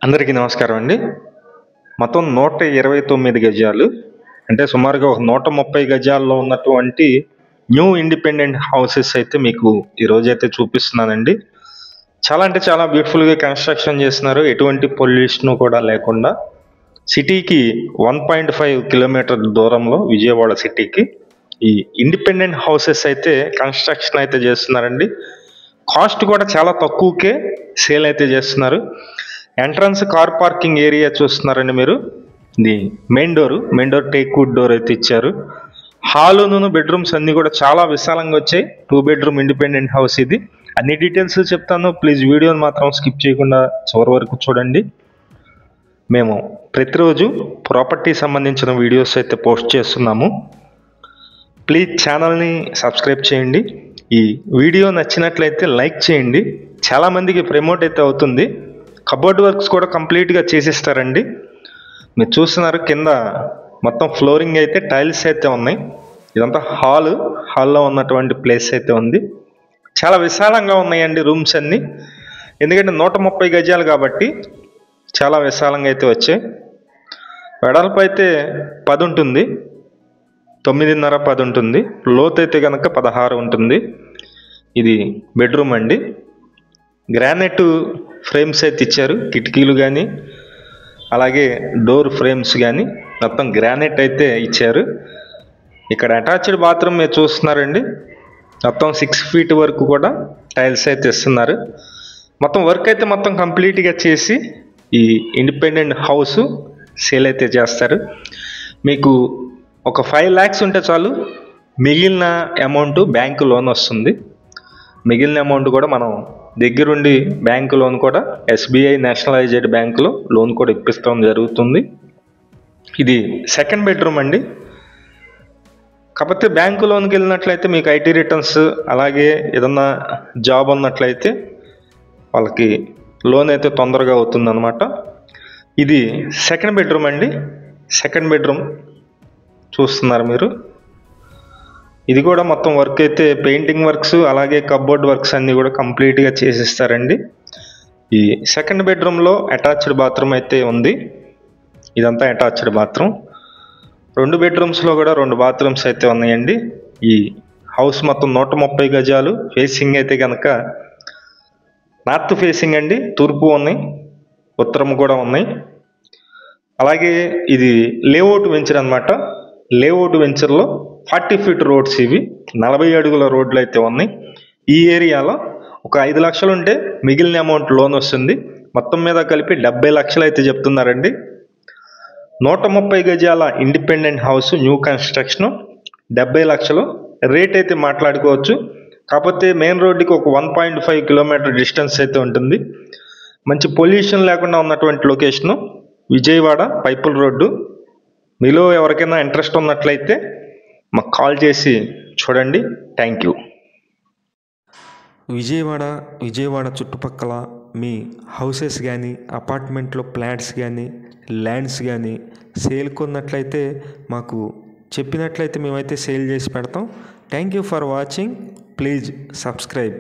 అందరికీ నమస్కారం అండి. మొత్తం 129 గజాలు అంటే సుమారుగా ఒక 130 గజాల్లో ఉన్నటువంటి న్యూ ఇండిపెండెంట్ హౌసెస్ అయితే మీకు ఈరోజైతే చూపిస్తున్నానండి. చాలా అంటే చాలా బ్యూటిఫుల్గా కన్స్ట్రక్షన్ చేస్తున్నారు. ఎటువంటి పొల్యూషన్ కూడా లేకుండా సిటీకి 1.5 కిలోమీటర్ దూరంలో విజయవాడ సిటీకి ఈ ఇండిపెండెంట్ హౌసెస్ అయితే కన్స్ట్రక్షన్ అయితే చేస్తున్నారండి. కాస్ట్ కూడా చాలా తక్కువకే సేల్ అయితే చేస్తున్నారు. ఎంట్రన్స్ కార్ పార్కింగ్ ఏరియా చూస్తున్నారండి మీరు. ఇది main door teak wood door అయితే ఇచ్చారు. హాలును బెడ్రూమ్స్ అన్నీ కూడా చాలా విశాలంగా వచ్చాయి. 2 బెడ్రూమ్ ఇండిపెండెంట్ హౌస్ ఇది. అన్ని డీటెయిల్స్ చెప్తాను, ప్లీజ్ వీడియోని మాత్రం స్కిప్ చేయకుండా చివరి వరకు చూడండి. మేము ప్రతిరోజు ప్రాపర్టీ సంబంధించిన వీడియోస్ అయితే పోస్ట్ చేస్తున్నాము. ప్లీజ్ ఛానల్ని సబ్స్క్రైబ్ చేయండి. ఈ వీడియో నచ్చినట్లయితే లైక్ చేయండి. చాలామందికి ప్రమోట్ అయితే అవుతుంది. కబోర్డ్ వర్క్స్ కూడా కంప్లీట్గా చేసిస్తారండి. మీరు చూస్తున్నారు కింద మొత్తం ఫ్లోరింగ్ అయితే టైల్స్ అయితే ఉన్నాయి. ఇదంతా హాల్లో ఉన్నటువంటి ప్లేస్ అయితే ఉంది. చాలా విశాలంగా ఉన్నాయండి రూమ్స్ అన్నీ. ఎందుకంటే 130 గజాలు కాబట్టి చాలా విశాలంగా అయితే వచ్చాయి. వెడల్పు అయితే 10 ఉంటుంది, 9.5 10 ఉంటుంది. లోతు అయితే కనుక 16 ఉంటుంది. ఇది బెడ్రూమ్ అండి. గ్రానైట్ ఫ్రేమ్స్ అయితే ఇచ్చారు. కిటికీలు కానీ అలాగే డోర్ ఫ్రేమ్స్ కానీ మొత్తం గ్రానైట్ అయితే ఇచ్చారు. ఇక్కడ అటాచ్డ్ బాత్రూమ్ మీరు చూస్తున్నారండి. మొత్తం 6 ఫీట్ వరకు కూడా టైల్స్ అయితే ఇస్తున్నారు. మొత్తం వర్క్ అయితే మొత్తం కంప్లీట్గా చేసి ఈ ఇండిపెండెంట్ హౌస్ సేల్ అయితే చేస్తారు. మీకు ఒక 5 lakhs ఉంటే చాలు, మిగిలిన అమౌంట్ బ్యాంకు లోన్ వస్తుంది. మిగిలిన అమౌంట్ కూడా మనం దగ్గరుండి బ్యాంకు లోన్ కూడా SBI నేషనలైజ్డ్ బ్యాంకులో లోన్ కూడా ఇప్పిస్తాం జరుగుతుంది. ఇది సెకండ్ బెడ్రూమ్ అండి. కాకపోతే బ్యాంకు లోన్కి వెళ్ళినట్లయితే మీకు IT రిటర్న్స్ అలాగే ఏదన్నా జాబ్ ఉన్నట్లయితే వాళ్ళకి లోన్ అయితే తొందరగా అవుతుందన్నమాట. ఇది సెకండ్ బెడ్రూమ్ అండి. సెకండ్ బెడ్రూమ్ చూస్తున్నారు మీరు. ఇది కూడా మొత్తం వర్క్ అయితే పెయింటింగ్ వర్క్స్ అలాగే కబోర్డ్ వర్క్స్ అన్నీ కూడా కంప్లీట్గా చేసిస్తారండి. ఈ సెకండ్ బెడ్రూమ్లో అటాచ్డ్ బాత్రూమ్ అయితే ఉంది. ఇదంతా అటాచ్డ్ బాత్రూమ్. 2 బెడ్రూమ్స్లో కూడా 2 బాత్రూమ్స్ అయితే ఉన్నాయండి. ఈ హౌస్ మొత్తం 130 గజాలు. ఫేసింగ్ అయితే కనుక నార్త్ ఫేసింగ్ అండి. తూర్పు ఉన్నాయి, ఉత్తరం కూడా ఉన్నాయి. అలాగే ఇది లేఅవుట్ వెంచర్ అనమాట. లేఅవుట్ వెంచర్లో 40 ఫీట్ రోడ్స్ ఇవి. 40 అడుగుల రోడ్లు అయితే ఉన్నాయి. ఈ ఏరియాలో ఒక 5 లక్షలు ఉంటే మిగిలిన అమౌంట్ లోన్ వస్తుంది. మొత్తం మీద కలిపి 70 లక్షలు అయితే చెప్తున్నారండి. 130 గజాల ఇండిపెండెంట్ హౌస్ న్యూ కన్స్ట్రక్షన్ 70 లక్షలు రేట్ అయితే మాట్లాడుకోవచ్చు. కాకపోతే మెయిన్ రోడ్డుకి ఒక 1.5 కిలోమీటర్ డిస్టెన్స్ అయితే ఉంటుంది. మంచి పొల్యూషన్ లేకుండా ఉన్నటువంటి లొకేషను విజయవాడ పైపుల్ రోడ్డు. మీలో ఎవరికైనా ఇంట్రెస్ట్ ఉన్నట్లయితే మాకు కాల్ చేసి చూడండి. Thank you. విజయవాడ చుట్టుపక్కల మీ హౌసెస్ కానీ అపార్ట్మెంట్లో ఫ్లాట్స్ కానీ ల్యాండ్స్ కానీ సేల్కి ఉన్నట్లయితే మాకు చెప్పినట్లయితే మేమైతే సేల్ చేసి పెడతాం. Thank you for watching. Please subscribe.